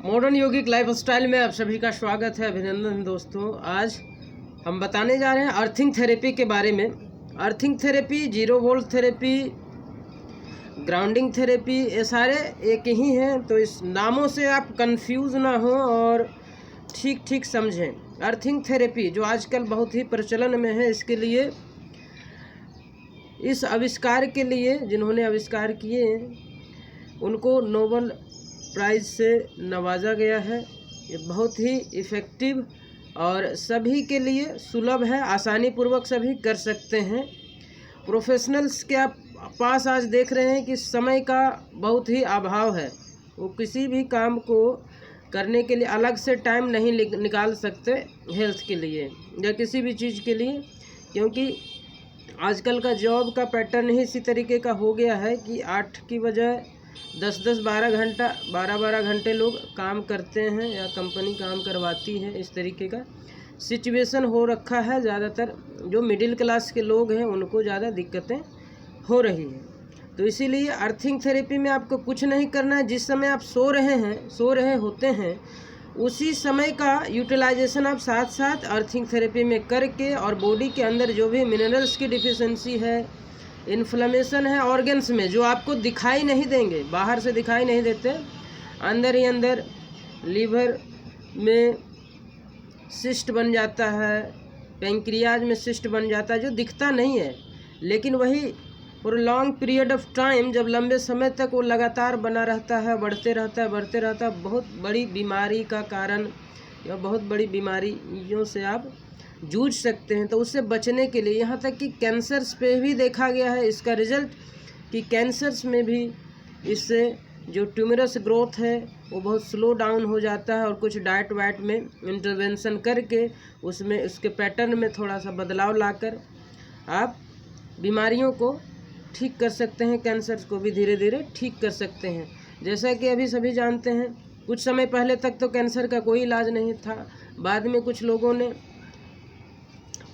Modern योगिक lifestyle में आप सभी का स्वागत है। अभिनंदन दोस्तों। आज हम बताने जा रहे हैं अर्थिंग थेरेपी के बारे में। Earthing therapy, 0 volt therapy, grounding therapy, ये सारे एक ही हैं, तो इस नामों से आप कंफ्यूज ना हो और ठीक ठीक समझें। अर्थिंग थेरेपी जो आजकल बहुत ही प्रचलन में है, इसके लिए, इस आविष्कार के लिए जिन्होंने आविष्कार किए उनको नोबेल प्राइज़ से नवाजा गया है। ये बहुत ही इफ़ेक्टिव और सभी के लिए सुलभ है, आसानी पूर्वक सभी कर सकते हैं। प्रोफेशनल्स के आप पास आज देख रहे हैं कि समय का बहुत ही अभाव है, वो किसी भी काम को करने के लिए अलग से टाइम नहीं निकाल सकते हेल्थ के लिए या किसी भी चीज़ के लिए, क्योंकि आजकल का जॉब का पैटर्न ही इसी तरीके का हो गया है कि 8 की बजाय 10-10, 12 घंटे लोग काम करते हैं या कंपनी काम करवाती है। इस तरीके का सिचुएशन हो रखा है। ज़्यादातर जो मिडिल क्लास के लोग हैं उनको ज़्यादा दिक्कतें हो रही हैं। तो इसीलिए अर्थिंग थेरेपी में आपको कुछ नहीं करना है। जिस समय आप सो रहे होते हैं, उसी समय का यूटिलाइजेशन आप साथ साथ अर्थिंग थेरेपी में करके, और बॉडी के अंदर जो भी मिनरल्स की डिफिशिएंसी है, इन्फ्लेमेशन है ऑर्गन्स में, जो आपको दिखाई नहीं देंगे, बाहर से दिखाई नहीं देते, अंदर ही अंदर लीवर में सिस्ट बन जाता है, पेंक्रियाज में सिस्ट बन जाता है, जो दिखता नहीं है, लेकिन वही for long period of time, जब लंबे समय तक वो लगातार बना रहता है, बढ़ते रहता है, बहुत बड़ी बीमारी का कारण या बहुत बड़ी बीमारियों से आप जूझ सकते हैं। तो उससे बचने के लिए, यहाँ तक कि कैंसर्स पे भी देखा गया है इसका रिजल्ट, कि कैंसर्स में भी इससे जो ट्यूमरस ग्रोथ है वो बहुत स्लो डाउन हो जाता है, और कुछ डाइट वाइट में इंटरवेंशन करके उसमें उसके पैटर्न में थोड़ा सा बदलाव लाकर आप बीमारियों को ठीक कर सकते हैं, कैंसर को भी धीरे धीरे ठीक कर सकते हैं। जैसा कि अभी सभी जानते हैं, कुछ समय पहले तक तो कैंसर का कोई इलाज नहीं था। बाद में कुछ लोगों ने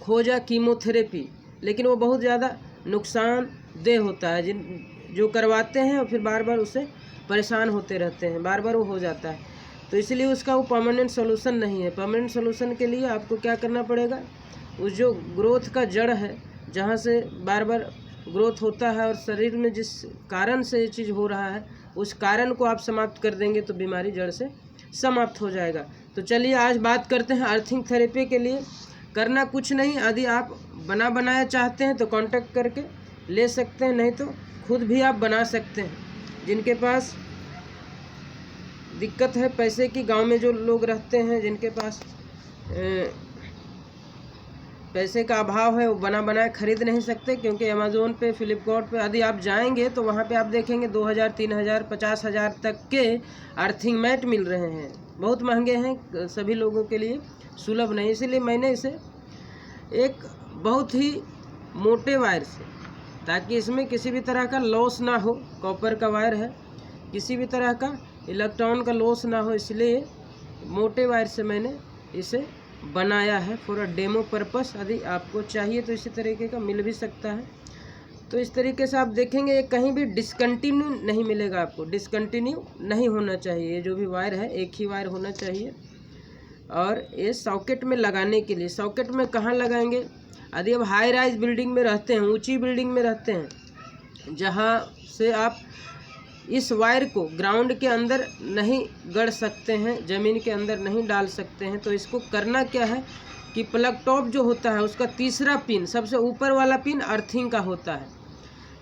खोजा कीमोथेरेपी, लेकिन वो बहुत ज़्यादा नुकसानदेह होता है। जो करवाते हैं और फिर बार बार उससे परेशान होते रहते हैं, बार बार वो हो जाता है। तो इसलिए उसका वो परमानेंट सॉल्यूशन नहीं है। परमानेंट सॉल्यूशन के लिए आपको क्या करना पड़ेगा, उस जो ग्रोथ का जड़ है, जहाँ से बार बार ग्रोथ होता है और शरीर में जिस कारण से ये चीज़ हो रहा है, उस कारण को आप समाप्त कर देंगे तो बीमारी जड़ से समाप्त हो जाएगा। तो चलिए आज बात करते हैं अर्थिंग थेरेपी के लिए। करना कुछ नहीं, यदि आप बनाया चाहते हैं तो कांटेक्ट करके ले सकते हैं, नहीं तो खुद भी आप बना सकते हैं। जिनके पास दिक्कत है पैसे की, गांव में जो लोग रहते हैं जिनके पास पैसे का अभाव है, वो बनाया खरीद नहीं सकते, क्योंकि अमेज़ोन पे, फ्लिपकार्ट पे यदि आप जाएंगे तो वहाँ पे आप देखेंगे 2000, 3000, 50,000 तक के अर्थिंग मैट मिल रहे हैं। बहुत महंगे हैं, सभी लोगों के लिए सुलभ नहीं। इसीलिए मैंने इसे एक बहुत ही मोटे वायर से, ताकि इसमें किसी भी तरह का लॉस ना हो, कॉपर का वायर है, किसी भी तरह का इलेक्ट्रॉन का लॉस ना हो, इसलिए मोटे वायर से मैंने इसे बनाया है फॉर अ डेमो पर्पस। यदि आपको चाहिए तो इसी तरीके का मिल भी सकता है। तो इस तरीके से आप देखेंगे ये कहीं भी डिसकंटिन्यू नहीं मिलेगा आपको, डिसकंटिन्यू नहीं होना चाहिए। ये जो भी वायर है एक ही वायर होना चाहिए। और ये सॉकेट में लगाने के लिए, सॉकेट में कहाँ लगाएंगे, यदि आप हाई राइज बिल्डिंग में रहते हैं, ऊंची बिल्डिंग में रहते हैं, जहाँ से आप इस वायर को ग्राउंड के अंदर नहीं गड़ सकते हैं, ज़मीन के अंदर नहीं डाल सकते हैं, तो इसको करना क्या है कि प्लग टॉप जो होता है उसका तीसरा पिन, सबसे ऊपर वाला पिन अर्थिंग का होता है।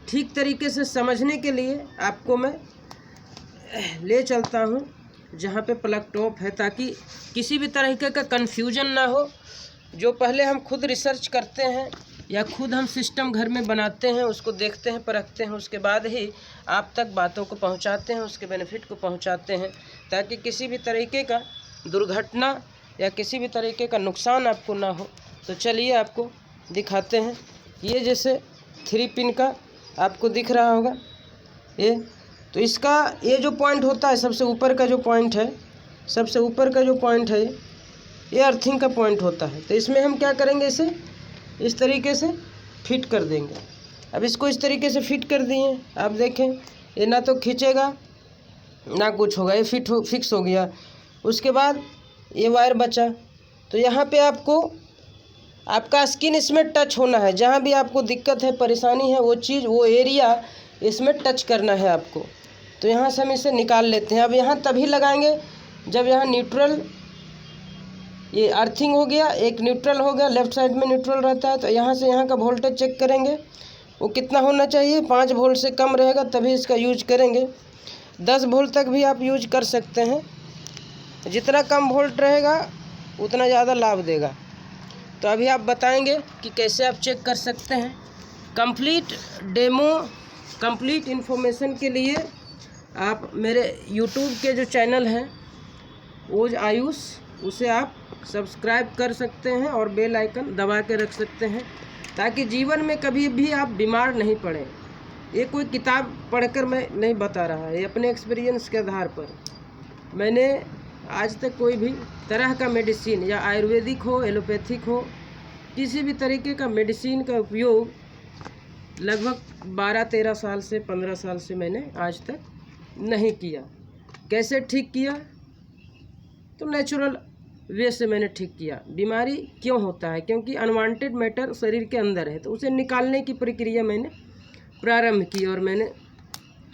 ठीक तरीके से समझने के लिए आपको मैं ले चलता हूँ जहाँ पे प्लग टॉप है, ताकि किसी भी तरीके का कन्फ्यूजन ना हो। जो पहले हम खुद रिसर्च करते हैं या खुद हम सिस्टम घर में बनाते हैं, उसको देखते हैं, परखते हैं, उसके बाद ही आप तक बातों को पहुंचाते हैं, उसके बेनिफिट को पहुंचाते हैं, ताकि किसी भी तरीके का दुर्घटना या किसी भी तरीके का नुकसान आपको ना हो। तो चलिए आपको दिखाते हैं। ये जैसे 3 पिन का आपको दिख रहा होगा, ये तो इसका ये जो पॉइंट होता है, सबसे ऊपर का जो पॉइंट है, सबसे ऊपर का जो पॉइंट है, ये अर्थिंग का पॉइंट होता है। तो इसमें हम क्या करेंगे, इसे इस तरीके से फिट कर देंगे। अब इसको इस तरीके से फिट कर दिए, आप देखें ये ना तो खींचेगा ना कुछ होगा, ये फिक्स हो गया। उसके बाद ये वायर बचा, तो यहाँ पे आपको आपका स्किन इसमें टच होना है। जहाँ भी आपको दिक्कत है, परेशानी है, वो चीज़, वो एरिया इसमें टच करना है आपको। तो यहाँ से हम इसे निकाल लेते हैं। अब यहाँ तभी लगाएंगे जब यहाँ न्यूट्रल, ये अर्थिंग हो गया, एक न्यूट्रल हो गया, लेफ़्ट साइड में न्यूट्रल रहता है। तो यहाँ से यहाँ का वोल्टेज चेक करेंगे, वो कितना होना चाहिए। 5 वोल्ट से कम रहेगा तभी इसका यूज करेंगे। 10 वोल्ट तक भी आप यूज कर सकते हैं। जितना कम वोल्ट रहेगा उतना ज़्यादा लाभ देगा। तो अभी आप बताएंगे कि कैसे आप चेक कर सकते हैं। कंप्लीट डेमो, कंप्लीट इन्फॉर्मेशन के लिए आप मेरे यूट्यूब के जो चैनल हैं ओज आयुष, उसे आप सब्सक्राइब कर सकते हैं और बेल आइकन दबा के रख सकते हैं, ताकि जीवन में कभी भी आप बीमार नहीं पड़ें। ये कोई किताब पढ़कर मैं नहीं बता रहा है, ये अपने एक्सपीरियंस के आधार पर। मैंने आज तक कोई भी तरह का मेडिसिन, या आयुर्वेदिक हो, एलोपैथिक हो, किसी भी तरीके का मेडिसिन का उपयोग लगभग 12-13 साल से 15 साल से मैंने आज तक नहीं किया। कैसे ठीक किया? तो नेचुरल वे से मैंने ठीक किया। बीमारी क्यों होता है? क्योंकि अनवांटेड मैटर शरीर के अंदर है, तो उसे निकालने की प्रक्रिया मैंने प्रारंभ की। और मैंने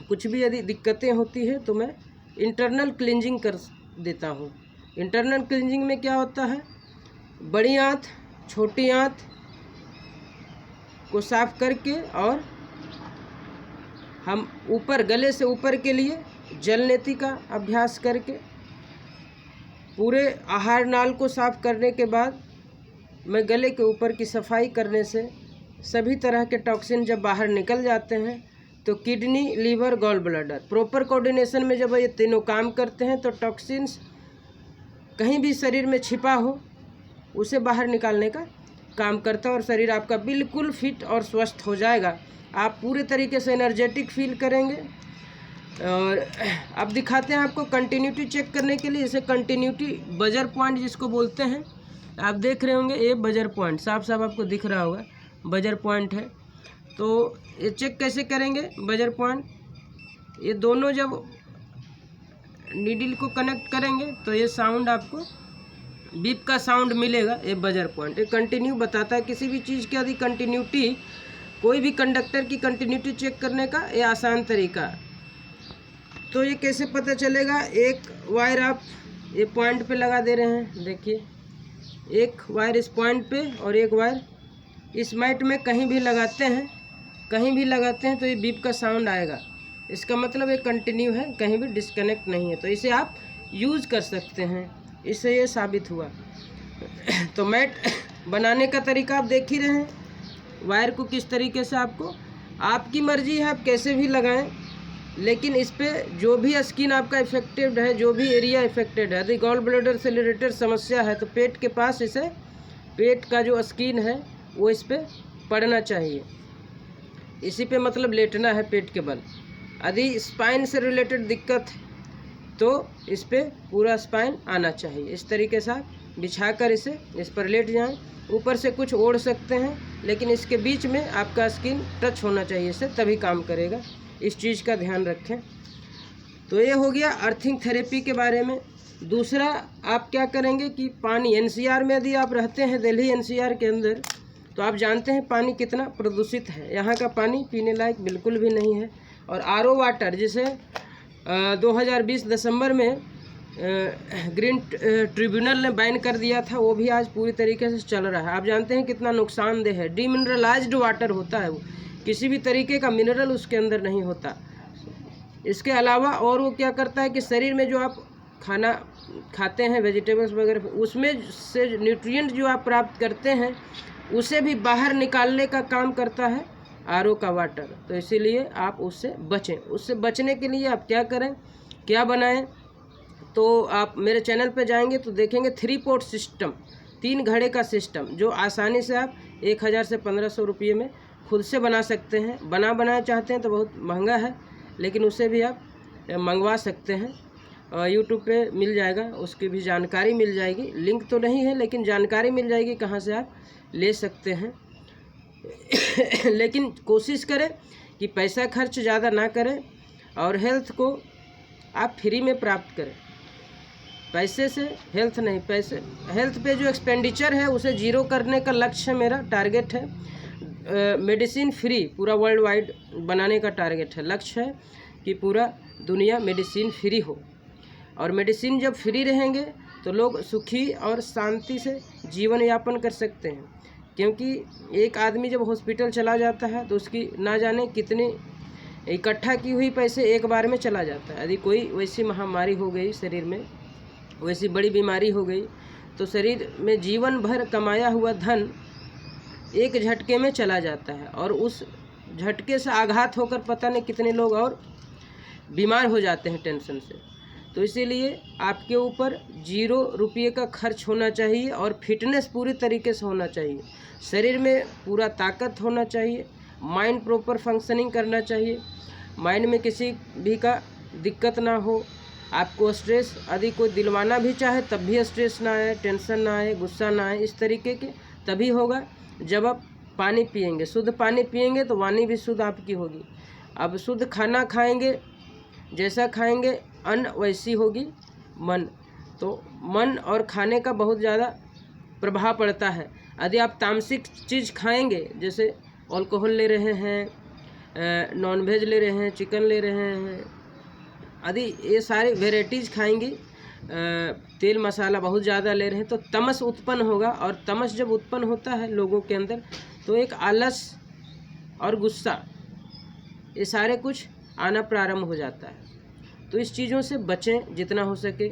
कुछ भी यदि दिक्कतें होती है तो मैं इंटरनल क्लींजिंग कर देता हूँ। इंटरनल क्लींजिंग में क्या होता है? बड़ी आंत, छोटी आंत को साफ करके, और हम ऊपर, गले से ऊपर के लिए जल नेति का अभ्यास करके, पूरे आहार नाल को साफ करने के बाद मैं गले के ऊपर की सफाई करने से सभी तरह के टॉक्सिन जब बाहर निकल जाते हैं, तो kidney, liver, gall bladder, proper coordination में जब ये तीनों काम करते हैं, तो टॉक्सिन्स कहीं भी शरीर में छिपा हो उसे बाहर निकालने का काम करता है, और शरीर आपका बिल्कुल फिट और स्वस्थ हो जाएगा। आप पूरे तरीके से एनर्जेटिक फील करेंगे। और अब दिखाते हैं आपको कंटिन्यूटी चेक करने के लिए। इसे कंटिन्यूटी बजर पॉइंट जिसको बोलते हैं, आप देख रहे होंगे, ये बजर पॉइंट साफ साफ आपको दिख रहा होगा, बजर पॉइंट है। तो ये चेक कैसे करेंगे? बजर पॉइंट, ये दोनों जब नीडल को कनेक्ट करेंगे तो ये साउंड आपको बीप का साउंड मिलेगा। ये बजर पॉइंट, ये कंटिन्यू बताता है किसी भी चीज़ की यदि कंटिन्यूटी, कोई भी कंडक्टर की कंटिन्यूटी चेक करने का ये आसान तरीका। तो ये कैसे पता चलेगा? एक वायर आप ये पॉइंट पे लगा दे रहे हैं, देखिए, एक वायर इस पॉइंट पे और एक वायर इस मैट में कहीं भी लगाते हैं, कहीं भी लगाते हैं तो ये बीप का साउंड आएगा। इसका मतलब ये कंटिन्यू है, कहीं भी डिस्कनेक्ट नहीं है। तो इसे आप यूज़ कर सकते हैं, इससे ये साबित हुआ। तो मैट बनाने का तरीका आप देख ही रहे हैं, वायर को किस तरीके से, आपको, आपकी मर्जी है आप कैसे भी लगाएं, लेकिन इस पर जो भी स्किन आपका इफेक्टेड है, जो भी एरिया इफेक्टेड है, यदि गॉल ब्लैडर से रिलेटेड समस्या है तो पेट के पास इसे, पेट का जो स्किन है वो इस पर पड़ना चाहिए, इसी पे मतलब लेटना है पेट के बल। यदि स्पाइन से रिलेटेड दिक्कत है तो इस पर पूरा स्पाइन आना चाहिए। इस तरीके से आप बिछाकर इसे इस पर लेट जाएं। ऊपर से कुछ ओढ़ सकते हैं, लेकिन इसके बीच में आपका स्किन टच होना चाहिए, इससे तभी काम करेगा। इस चीज़ का ध्यान रखें। तो ये हो गया अर्थिंग थेरेपी के बारे में। दूसरा आप क्या करेंगे कि पानी, एनसीआर में यदि आप रहते हैं, दिल्ली एनसीआर के अंदर, तो आप जानते हैं पानी कितना प्रदूषित है। यहाँ का पानी पीने लायक बिल्कुल भी नहीं है। और आरओ वाटर, जिसे 2020 दिसंबर में ग्रीन ट्रिब्यूनल ने बैन कर दिया था, वो भी आज पूरी तरीके से चल रहा है। आप जानते हैं कितना नुकसानदेह है। डीमिनरलाइज्ड वाटर होता है वो, किसी भी तरीके का मिनरल उसके अंदर नहीं होता। इसके अलावा और वो क्या करता है कि शरीर में जो आप खाना खाते हैं, वेजिटेबल्स वगैरह, उसमें से न्यूट्रिएंट जो आप प्राप्त करते हैं उसे भी बाहर निकालने का काम करता है आरओ का वाटर। तो इसीलिए आप उससे बचें। उससे बचने के लिए आप क्या करें, क्या बनाएं? तो आप मेरे चैनल पे जाएंगे तो देखेंगे 3 पोर्ट सिस्टम, 3 घड़े का सिस्टम, जो आसानी से आप 1000 से 1500 रुपये में खुद से बना सकते हैं। बनाना चाहते हैं तो बहुत महंगा है, लेकिन उसे भी आप मंगवा सकते हैं। यूट्यूब पे मिल जाएगा, उसकी भी जानकारी मिल जाएगी। लिंक तो नहीं है, लेकिन जानकारी मिल जाएगी कहाँ से आप ले सकते हैं। लेकिन कोशिश करें कि पैसा खर्च ज़्यादा ना करें और हेल्थ को आप फ्री में प्राप्त करें। पैसे से हेल्थ नहीं, पैसे हेल्थ पे जो एक्सपेंडिचर है उसे जीरो करने का लक्ष्य मेरा टारगेट है। मेडिसिन फ्री पूरा वर्ल्ड वाइड बनाने का टारगेट है, लक्ष्य है कि पूरा दुनिया मेडिसिन फ्री हो। और मेडिसिन जब फ्री रहेंगे तो लोग सुखी और शांति से जीवन यापन कर सकते हैं, क्योंकि एक आदमी जब हॉस्पिटल चला जाता है तो उसकी ना जाने कितनी इकट्ठा की हुई पैसे एक बार में चला जाता है। यदि कोई वैसी महामारी हो गई शरीर में, वैसी बड़ी बीमारी हो गई, तो शरीर में जीवन भर कमाया हुआ धन एक झटके में चला जाता है, और उस झटके से आघात होकर पता नहीं कितने लोग और बीमार हो जाते हैं टेंशन से। तो इसीलिए आपके ऊपर 0 रुपये का खर्च होना चाहिए और फिटनेस पूरी तरीके से होना चाहिए, शरीर में पूरा ताकत होना चाहिए, माइंड प्रॉपर फंक्शनिंग करना चाहिए, माइंड में किसी भी का दिक्कत ना हो। आपको स्ट्रेस यदि कोई दिलवाना भी चाहे तब भी स्ट्रेस ना आए, टेंशन ना आए, गुस्सा ना आए, इस तरीके के तभी होगा जब आप पानी पिएंगे। शुद्ध पानी पिएंगे तो वाणी भी शुद्ध आपकी होगी। अब शुद्ध खाना खाएंगे, जैसा खाएंगे अन्न वैसी होगी मन। तो मन और खाने का बहुत ज़्यादा प्रभाव पड़ता है। यदि आप तामसिक चीज़ खाएंगे, जैसे अल्कोहल ले रहे हैं, नॉनवेज ले रहे हैं, चिकन ले रहे हैं, यदि ये सारी वेराइटीज़ खाएंगी, तेल मसाला बहुत ज़्यादा ले रहे हैं, तो तमस उत्पन्न होगा। और तमस जब उत्पन्न होता है लोगों के अंदर तो एक आलस और गुस्सा, ये सारे कुछ आना प्रारंभ हो जाता है। तो इस चीज़ों से बचें जितना हो सके।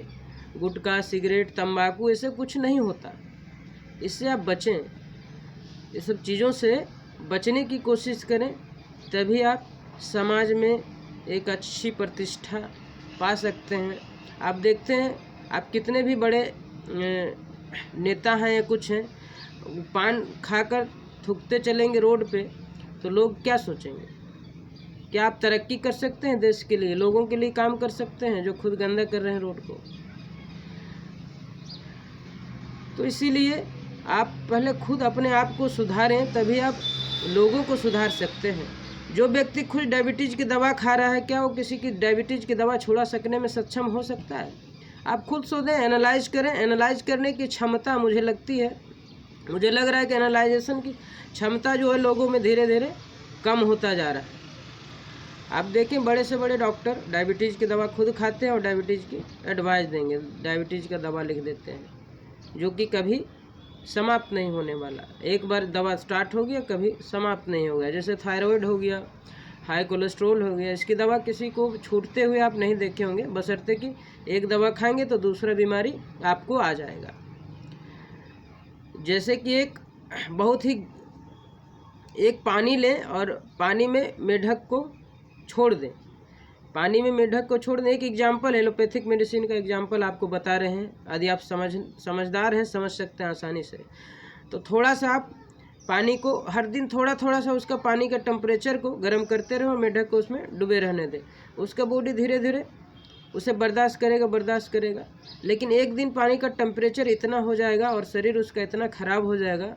गुटखा, सिगरेट, तंबाकू, ऐसे कुछ नहीं होता, इससे आप बचें। ये सब चीज़ों से बचने की कोशिश करें, तभी आप समाज में एक अच्छी प्रतिष्ठा पा सकते हैं। आप देखते हैं, आप कितने भी बड़े नेता हैं या कुछ हैं, पान खाकर थूकते चलेंगे रोड पे, तो लोग क्या सोचेंगे? क्या आप तरक्की कर सकते हैं देश के लिए, लोगों के लिए काम कर सकते हैं जो खुद गंदा कर रहे हैं रोड को? तो इसीलिए आप पहले खुद अपने आप को सुधारें, तभी आप लोगों को सुधार सकते हैं। जो व्यक्ति खुद डायबिटीज़ की दवा खा रहा है, क्या वो किसी की डायबिटीज़ की दवा छुड़ा सकने में सक्षम हो सकता है? आप खुद सोचें, एनालाइज करें। एनालाइज करने की क्षमता मुझे लग रहा है कि एनालाइजेशन की क्षमता जो है लोगों में धीरे धीरे कम होता जा रहा है। आप देखें, बड़े से बड़े डॉक्टर डायबिटीज़ की दवा खुद खाते हैं और डायबिटीज़ की एडवाइस देंगे, डायबिटीज़ का दवा लिख देते हैं, जो कि कभी समाप्त नहीं होने वाला। एक बार दवा स्टार्ट हो गया, कभी समाप्त नहीं होगा। जैसे थायराइड हो गया, हाई कोलेस्ट्रॉल हो गया, इसकी दवा किसी को छूटते हुए आप नहीं देखे होंगे, बशर्ते कि एक दवा खाएंगे तो दूसरा बीमारी आपको आ जाएगा। जैसे कि एक पानी लें और पानी में मेढक को छोड़ दें, पानी में मेढक को छोड़ दें। एक एग्जाम्पल एलोपैथिक मेडिसिन का एग्जाम्पल आपको बता रहे हैं। यदि आप समझदार हैं, समझ सकते हैं आसानी से, तो थोड़ा सा आप पानी को हर दिन थोड़ा थोड़ा सा उसका पानी का टेम्परेचर को गर्म करते रहो, मेढक को उसमें डूबे रहने दें। उसका बॉडी धीरे धीरे उसे बर्दाश्त करेगा। लेकिन एक दिन पानी का टेम्परेचर इतना हो जाएगा और शरीर उसका इतना ख़राब हो जाएगा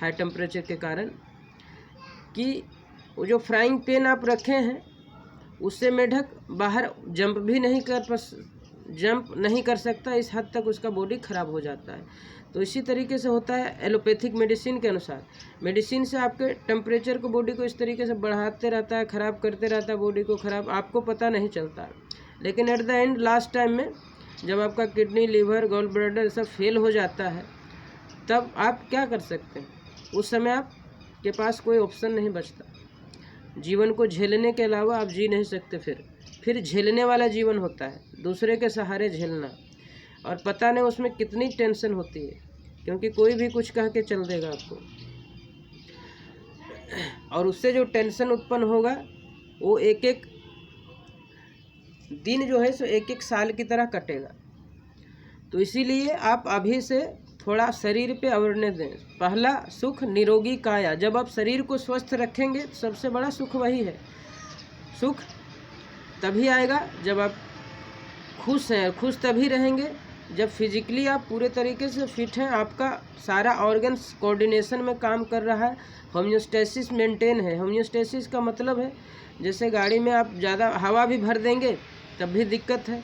हाई टेम्परेचर के कारण, कि वो जो फ्राइंग पैन आप रखे हैं उससे मेढक बाहर जंप नहीं कर सकता। इस हद तक उसका बॉडी ख़राब हो जाता है। तो इसी तरीके से होता है एलोपैथिक मेडिसिन के अनुसार। मेडिसिन से आपके टेम्परेचर को, बॉडी को इस तरीके से बढ़ाते रहता है, ख़राब करते रहता है बॉडी को, ख़राब आपको पता नहीं चलता। लेकिन at the end last time में जब आपका किडनी, लीवर, गॉल ब्लैडर सब फेल हो जाता है, तब आप क्या कर सकते हैं? उस समय आपके पास कोई ऑप्शन नहीं बचता। जीवन को झेलने के अलावा आप जी नहीं सकते। फिर झेलने वाला जीवन होता है, दूसरे के सहारे झेलना, और पता नहीं उसमें कितनी टेंशन होती है, क्योंकि कोई भी कुछ कह के चल देगा आपको, और उससे जो टेंशन उत्पन्न होगा वो एक एक दिन जो है सो एक एक साल की तरह कटेगा। तो इसीलिए आप अभी से थोड़ा शरीर पे अवेयरनेस दें। पहला सुख निरोगी काया। जब आप शरीर को स्वस्थ रखेंगे तो सबसे बड़ा सुख वही है। सुख तभी आएगा जब आप खुश हैं। खुश तभी रहेंगे जब फिजिकली आप पूरे तरीके से फिट हैं, आपका सारा ऑर्गन्स कोऑर्डिनेशन में काम कर रहा है, होम्योस्टेसिस मेंटेन है। होम्योस्टेसिस का मतलब है जैसे गाड़ी में आप ज़्यादा हवा भी भर देंगे तब भी दिक्कत है,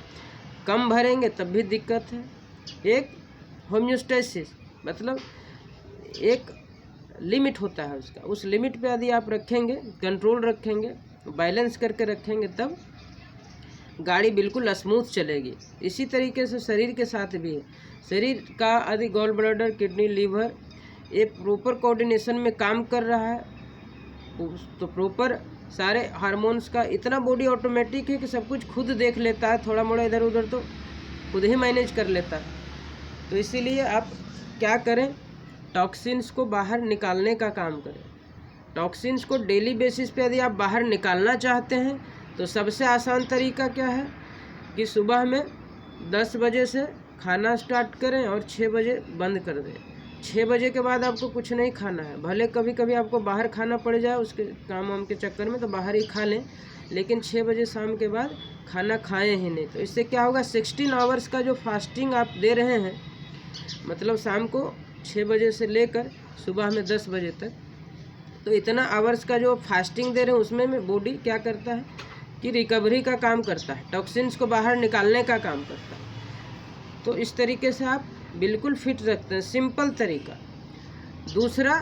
कम भरेंगे तब भी दिक्कत है, एक होम्योस्टेसिस मतलब एक लिमिट होता है उसका, उस लिमिट पे यदि आप रखेंगे, कंट्रोल रखेंगे, बैलेंस करके रखेंगे, तब गाड़ी बिल्कुल स्मूथ चलेगी। इसी तरीके से शरीर के साथ भी है। शरीर का यदि गॉल ब्लैडर, किडनी, लीवर ये प्रॉपर कोऑर्डिनेशन में काम कर रहा है तो प्रॉपर सारे हार्मोन्स का इतना बॉडी ऑटोमेटिक है कि सब कुछ खुद देख लेता है, थोड़ा मोड़ा इधर उधर तो खुद ही मैनेज कर लेता है। तो इसीलिए आप क्या करें, टॉक्सिन्स को बाहर निकालने का काम करें। टॉक्सिन्स को डेली बेसिस पे यदि आप बाहर निकालना चाहते हैं तो सबसे आसान तरीका क्या है कि सुबह में 10 बजे से खाना स्टार्ट करें और 6 बजे बंद कर दें। 6 बजे के बाद आपको कुछ नहीं खाना है, भले कभी कभी आपको बाहर खाना पड़ जाए उसके काम वाम के चक्कर में तो बाहर ही खा लें, लेकिन 6 बजे शाम के बाद खाना खाएं ही नहीं। तो इससे क्या होगा, 16 आवर्स का जो फास्टिंग आप दे रहे हैं, मतलब शाम को 6 बजे से लेकर सुबह में 10 बजे तक, तो इतना आवर्स का जो फास्टिंग दे रहे हैं उसमें में बॉडी क्या करता है कि रिकवरी का काम करता है, टॉक्सिन्स को बाहर निकालने का काम करता है। तो इस तरीके से आप बिल्कुल फिट रखते हैं, सिंपल तरीका। दूसरा,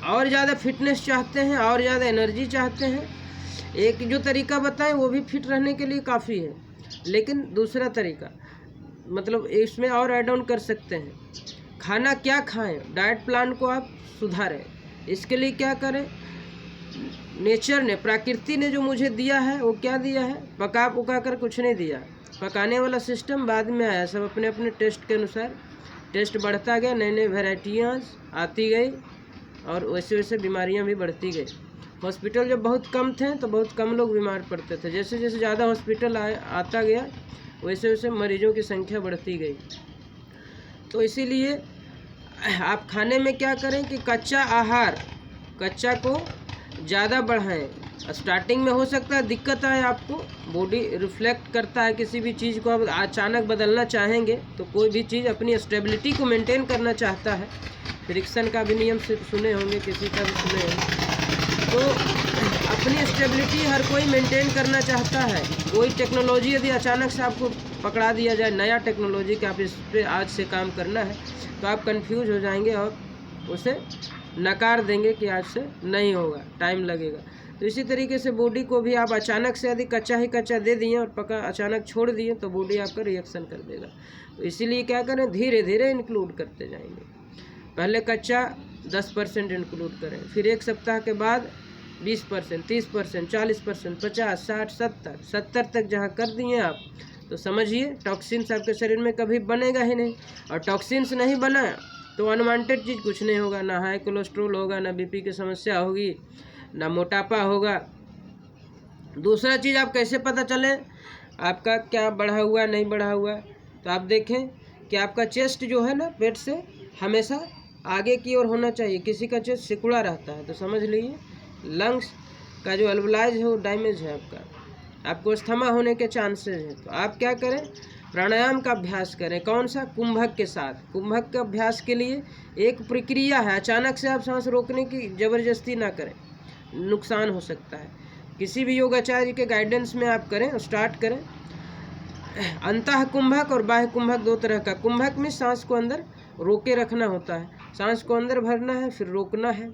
और ज़्यादा फिटनेस चाहते हैं, और ज़्यादा एनर्जी चाहते हैं, एक जो तरीका बताएं वो भी फिट रहने के लिए काफ़ी है, लेकिन दूसरा तरीका मतलब इसमें और ऐड ऑन कर सकते हैं। खाना क्या खाएं, डाइट प्लान को आप सुधारें। इसके लिए क्या करें, नेचर ने, प्रकृति ने जो मुझे दिया है वो क्या दिया है, पका पुका कर कुछ नहीं दिया। पकाने वाला सिस्टम बाद में आया, सब अपने अपने टेस्ट के अनुसार टेस्ट बढ़ता गया, नई नई वैरायटियाँ आती गई और वैसे वैसे बीमारियां भी बढ़ती गई। हॉस्पिटल जब बहुत कम थे तो बहुत कम लोग बीमार पड़ते थे, जैसे जैसे ज़्यादा हॉस्पिटल आता गया वैसे वैसे मरीजों की संख्या बढ़ती गई। तो इसीलिए आप खाने में क्या करें कि कच्चा आहार, कच्चा को ज़्यादा बढ़ाएं। स्टार्टिंग में हो सकता है दिक्कत आए आपको, बॉडी रिफ्लेक्ट करता है किसी भी चीज़ को आप अचानक बदलना चाहेंगे तो कोई भी चीज़ अपनी स्टेबिलिटी को मेंटेन करना चाहता है। फ्रिक्शन का भी नियम से सुने होंगे, किसी का भी सुने होंगे। तो अपनी स्टेबिलिटी हर कोई मेंटेन करना चाहता है। कोई टेक्नोलॉजी यदि अचानक से आपको पकड़ा दिया जाए, नया टेक्नोलॉजी कि आप इस पर आज से काम करना है, तो आप कंफ्यूज हो जाएंगे और उसे नकार देंगे कि आज से नहीं होगा, टाइम लगेगा। तो इसी तरीके से बॉडी को भी आप अचानक से यदि कच्चा ही कच्चा दे दिए और पका अचानक छोड़ दिए तो बॉडी आपका रिएक्शन कर देगा। तो इसीलिए क्या करें, धीरे धीरे इंक्लूड करते जाएंगे। पहले कच्चा 10% इंक्लूड करें, फिर एक सप्ताह के बाद 20%, 30%, 40%, 50, 60, 70 तक जहाँ कर दिए आप तो समझिए टॉक्सिन्स आपके शरीर में कभी बनेगा ही नहीं। और टॉक्सिन्स नहीं बना तो अनवांटेड चीज़ कुछ नहीं होगा, ना हाई कोलेस्ट्रॉल होगा, ना बीपी की समस्या होगी, ना मोटापा होगा। दूसरा चीज़, आप कैसे पता चले आपका क्या बढ़ा हुआ नहीं बढ़ा हुआ, तो आप देखें कि आपका चेस्ट जो है ना पेट से हमेशा आगे की ओर होना चाहिए। किसी का चेस्ट सिकुड़ा रहता है तो समझ लीजिए लंग्स का जो अल्वलाइज है वो डैमेज है, आपको अस्थमा होने के चांसेस हैं। तो आप क्या करें, प्राणायाम का अभ्यास करें। कौन सा, कुंभक के साथ। कुंभक के अभ्यास के लिए एक प्रक्रिया है, अचानक से आप सांस रोकने की ज़बरदस्ती ना करें, नुकसान हो सकता है। किसी भी योगाचार्य के गाइडेंस में आप करें, स्टार्ट करें। अंतः कुंभक और बाह्य कुंभक दो तरह का। कुंभक में सांस को अंदर रोके रखना होता है, सांस को अंदर भरना है फिर रोकना है।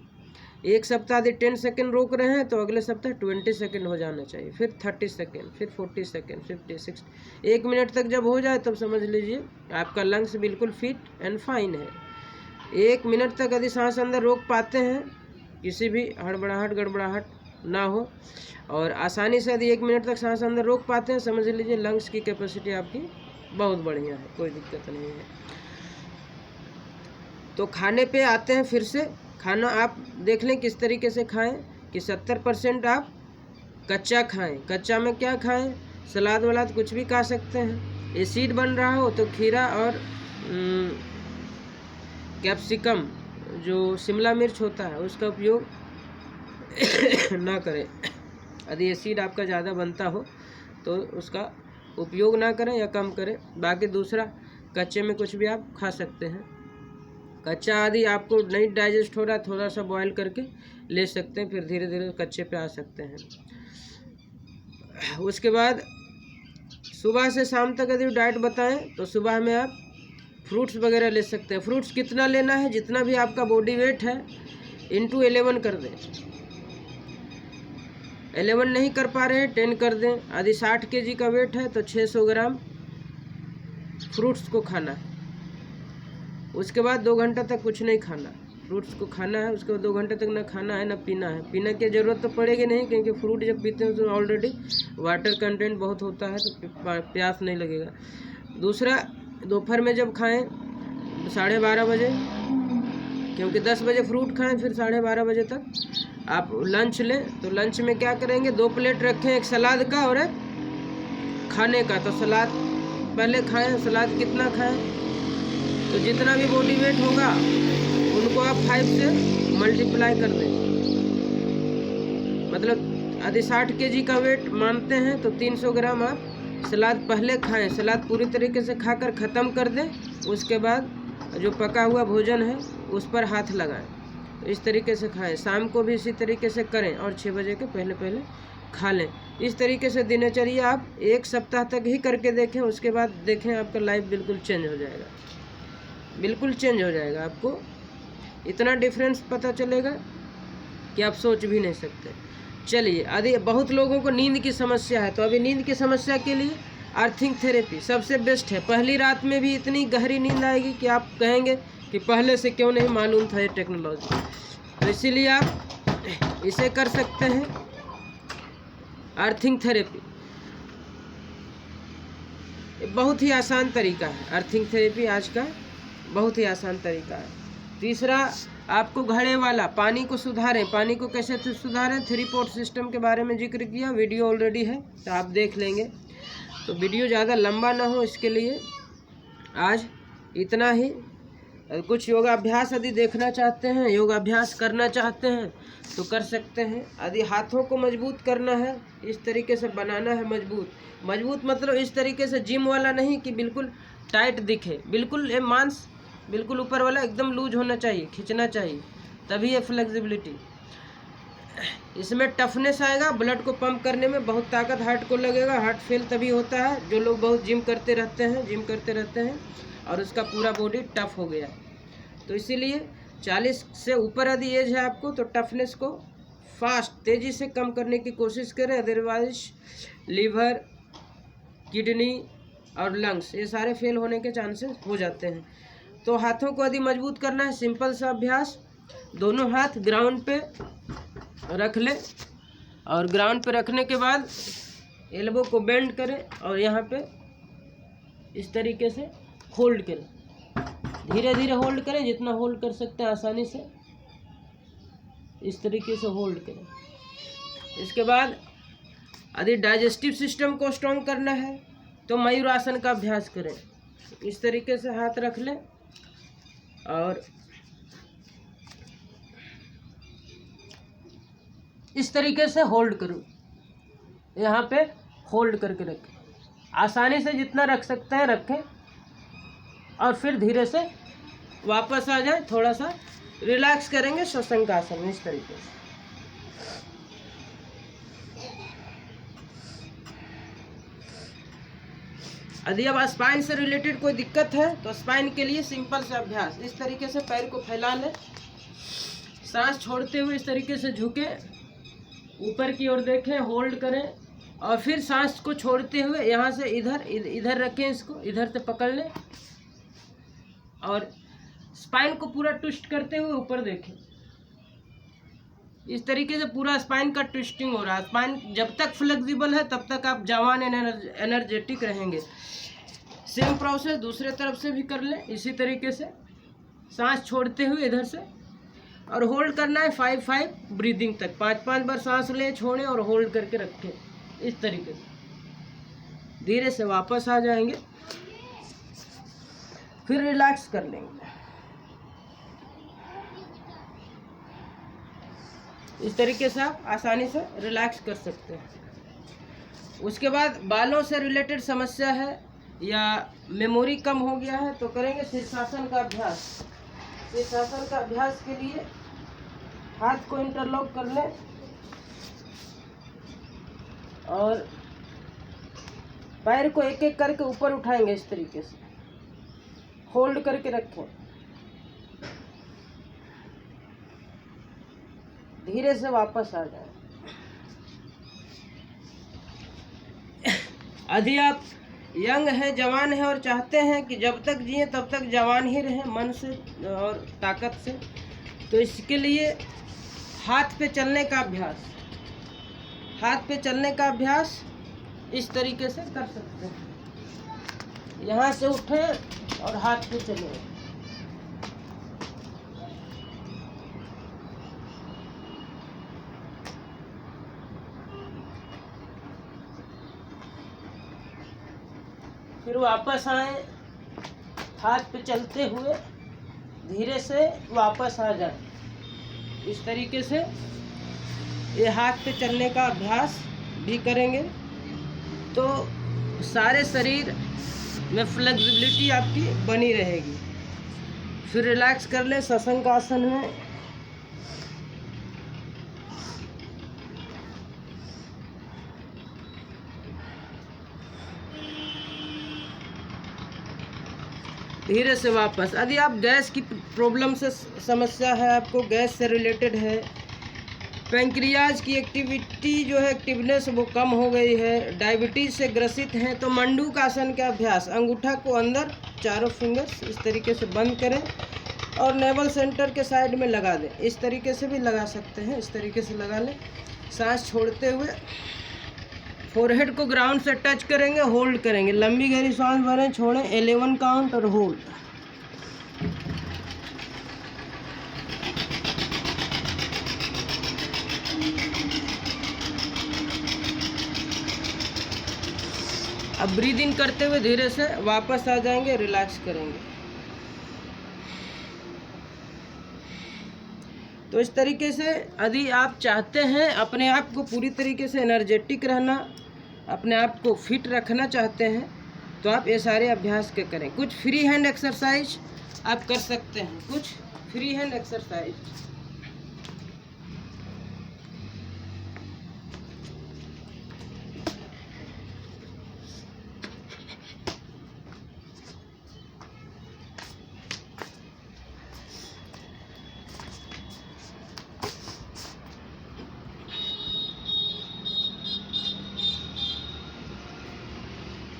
एक सप्ताह यदि 10 सेकेंड रोक रहे हैं तो अगले सप्ताह 20 सेकेंड हो जाना चाहिए, फिर 30 सेकेंड, फिर 40 सेकेंड, 50, 60, 1 मिनट तक जब हो जाए तब समझ लीजिए आपका लंग्स बिल्कुल फिट एंड फाइन है। 1 मिनट तक यदि सांस अंदर रोक पाते हैं, किसी भी हड़बड़ाहट गड़बड़ाहट ना हो और आसानी से यदि 1 मिनट तक सांस अंदर रोक पाते हैं, समझ लीजिए लंग्स की कैपेसिटी आपकी बहुत बढ़िया है, कोई दिक्कत नहीं है। तो खाने पे आते हैं फिर से। खाना आप देख लें किस तरीके से खाएं कि 70% आप कच्चा खाएं। कच्चा में क्या खाएं, सलाद वलाद कुछ भी खा सकते हैं। एसिड बन रहा हो तो खीरा और कैप्सिकम जो शिमला मिर्च होता है उसका उपयोग ना करें। यदि एसिड आपका ज़्यादा बनता हो तो उसका उपयोग ना करें या कम करें। बाकी दूसरा, कच्चे में कुछ भी आप खा सकते हैं। कच्चा यदि आपको नहीं डाइजेस्ट हो रहा, थोड़ा सा बॉयल करके ले सकते हैं, फिर धीरे धीरे कच्चे पे आ सकते हैं। उसके बाद सुबह से शाम तक यदि डाइट बताएं तो सुबह में आप फ्रूट्स वगैरह ले सकते हैं। फ्रूट्स कितना लेना है, जितना भी आपका बॉडी वेट है इंटू 11 कर दें। 11 नहीं कर पा रहे हैं 10 कर दें। यदि 60 kg का वेट है तो 600 ग्राम फ्रूट्स को खाना है। उसके बाद 2 घंटा तक कुछ नहीं खाना, फ्रूट्स को खाना है। उसके बाद 2 घंटे तक ना खाना है ना पीना है। पीने की ज़रूरत तो पड़ेगी नहीं, क्योंकि फ्रूट जब पीते हैं तो ऑलरेडी वाटर कंटेंट बहुत होता है, तो प्यास नहीं लगेगा। दूसरा, दोपहर में जब खाएं तो 12:30 बजे, क्योंकि 10 बजे फ्रूट खाएं, फिर 12:30 बजे तक आप लंच लें। तो लंच में क्या करेंगे, 2 प्लेट रखें, एक सलाद का और एक खाने का। तो सलाद पहले खाएं। सलाद कितना खाएं, तो जितना भी बॉडी वेट होगा उनको आप 5 से मल्टीप्लाई कर दें। मतलब यदि 60 kg का वेट मानते हैं तो 300 ग्राम आप सलाद पहले खाएं। सलाद पूरी तरीके से खाकर ख़त्म कर दें। उसके बाद जो पका हुआ भोजन है उस पर हाथ लगाएं। तो इस तरीके से खाएं। शाम को भी इसी तरीके से करें और 6 बजे के पहले पहले खा लें। इस तरीके से दिनचर्या आप 1 सप्ताह तक ही करके देखें। उसके बाद देखें आपका लाइफ बिल्कुल चेंज हो जाएगा, बिल्कुल चेंज हो जाएगा। आपको इतना डिफरेंस पता चलेगा कि आप सोच भी नहीं सकते। चलिए, यदि बहुत लोगों को नींद की समस्या है तो अभी नींद की समस्या के लिए अर्थिंग थेरेपी सबसे बेस्ट है। पहली रात में भी इतनी गहरी नींद आएगी कि आप कहेंगे कि पहले से क्यों नहीं मालूम था ये टेक्नोलॉजी। तो इसीलिए आप इसे कर सकते हैं, अर्थिंग थेरेपी। बहुत ही आसान तरीका है अर्थिंग थेरेपी, आज का बहुत ही आसान तरीका है। तीसरा, आपको घड़े वाला पानी को सुधारें। पानी को कैसे सुधारें, 3 पॉट सिस्टम के बारे में जिक्र किया, वीडियो ऑलरेडी है तो आप देख लेंगे। तो वीडियो ज़्यादा लंबा ना हो इसके लिए आज इतना ही। कुछ योगाभ्यास यदि देखना चाहते हैं, योगाभ्यास करना चाहते हैं तो कर सकते हैं। यदि हाथों को मजबूत करना है, इस तरीके से बनाना है मजबूत। मजबूत मतलब इस तरीके से जिम वाला नहीं कि बिल्कुल टाइट दिखे, बिल्कुल ये मांस बिल्कुल ऊपर वाला एकदम लूज होना चाहिए, खींचना चाहिए, तभी ये फ्लेक्सिबिलिटी। इसमें टफनेस आएगा, ब्लड को पंप करने में बहुत ताकत हार्ट को लगेगा। हार्ट फेल तभी होता है जो लोग बहुत जिम करते रहते हैं और उसका पूरा बॉडी टफ हो गया। तो इसीलिए 40 से ऊपर यदि एज है आपको तो टफनेस को फास्ट तेज़ी से कम करने की कोशिश करें। अदरवाइज लीवर, किडनी और लंग्स ये सारे फेल होने के चांसेस हो जाते हैं। तो हाथों को यदि मजबूत करना है, सिंपल सा अभ्यास, दोनों हाथ ग्राउंड पे रख लें और ग्राउंड पे रखने के बाद एल्बो को बेंड करें और यहाँ पे इस तरीके से होल्ड करें। धीरे धीरे होल्ड करें, जितना होल्ड कर सकते हैं आसानी से इस तरीके से होल्ड करें। इसके बाद यदि डाइजेस्टिव सिस्टम को स्ट्रॉन्ग करना है तो मयूरासन का अभ्यास करें। इस तरीके से हाथ रख लें और इस तरीके से होल्ड करूं, यहाँ पे होल्ड करके रखें। आसानी से जितना रख सकते हैं रखें और फिर धीरे से वापस आ जाए, थोड़ा सा रिलैक्स करेंगे शशंकासन में, इस तरीके से। यदि अब स्पाइन से रिलेटेड कोई दिक्कत है तो स्पाइन के लिए सिंपल सा अभ्यास, इस तरीके से पैर को फैला लें, सांस छोड़ते हुए इस तरीके से झुके, ऊपर की ओर देखें, होल्ड करें और फिर सांस को छोड़ते हुए यहाँ से इधर रखें, इसको इधर से पकड़ लें और स्पाइन को पूरा ट्विस्ट करते हुए ऊपर देखें। इस तरीके से पूरा स्पाइन का ट्विस्टिंग हो रहा है। स्पाइन जब तक फ्लेक्सिबल है तब तक आप जवान एनर्जेटिक रहेंगे। सेम प्रोसेस दूसरे तरफ से भी कर लें, इसी तरीके से सांस छोड़ते हुए इधर से और होल्ड करना है 5-5 ब्रीदिंग तक। 5-5 बार सांस लें, छोड़ें और होल्ड करके रखें। इस तरीके से धीरे से वापस आ जाएंगे, फिर रिलैक्स कर लेंगे। इस तरीके से आप आसानी से रिलैक्स कर सकते हैं। उसके बाद बालों से रिलेटेड समस्या है या मेमोरी कम हो गया है तो करेंगे शीर्षासन का अभ्यास। शीर्षासन का अभ्यास के लिए हाथ को इंटरलॉक कर लें और पैर को एक एक करके ऊपर उठाएंगे, इस तरीके से होल्ड करके रखें, धीरे से वापस आ जाए। यदि आप यंग हैं, जवान हैं और चाहते हैं कि जब तक जिए तब तक जवान ही रहें मन से और ताकत से, तो इसके लिए हाथ पे चलने का अभ्यास, हाथ पे चलने का अभ्यास इस तरीके से कर सकते हैं। यहाँ से उठे और हाथ पे चले, फिर वापस आए, हाथ पे चलते हुए धीरे से वापस आ जाए। इस तरीके से ये हाथ पे चलने का अभ्यास भी करेंगे तो सारे शरीर में फ्लेक्सिबिलिटी आपकी बनी रहेगी। फिर रिलैक्स कर ले शशंक आसन में। धीरे से वापस। यदि आप गैस की प्रॉब्लम से समस्या है, आपको गैस से रिलेटेड है, पैंक्रियाज की एक्टिविटी जो है एक्टिवनेस वो कम हो गई है, डायबिटीज़ से ग्रसित हैं, तो मंडूक आसन का अभ्यास, अंगूठा को अंदर चारों फिंगर्स इस तरीके से बंद करें और नेवल सेंटर के साइड में लगा दें। इस तरीके से भी लगा सकते हैं, इस तरीके से लगा लें। सांस छोड़ते हुए फोरहेड को ग्राउंड से टच करेंगे, होल्ड करेंगे, लंबी गहरी सांस भरें, छोड़ें, 11 काउंट और होल्ड। अब ब्रीद इन करते हुए धीरे से वापस आ जाएंगे, रिलैक्स करेंगे। तो इस तरीके से यदि आप चाहते हैं अपने आप को पूरी तरीके से एनर्जेटिक रहना, अपने आप को फिट रखना चाहते हैं, तो आप ये सारे अभ्यास के करें। कुछ फ्री हैंड एक्सरसाइज आप कर सकते हैं, कुछ फ्री हैंड एक्सरसाइज।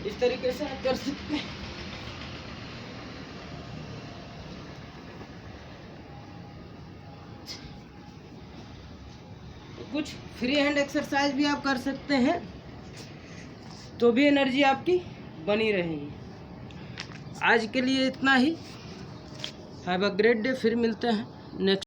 इस तरीके से आप कर सकते हैं। कुछ फ्री हैंड एक्सरसाइज भी आप कर सकते हैं, तो भी एनर्जी आपकी बनी रहेगी। आज के लिए इतना ही। Have a great day. फिर मिलते हैं नेक्स्ट।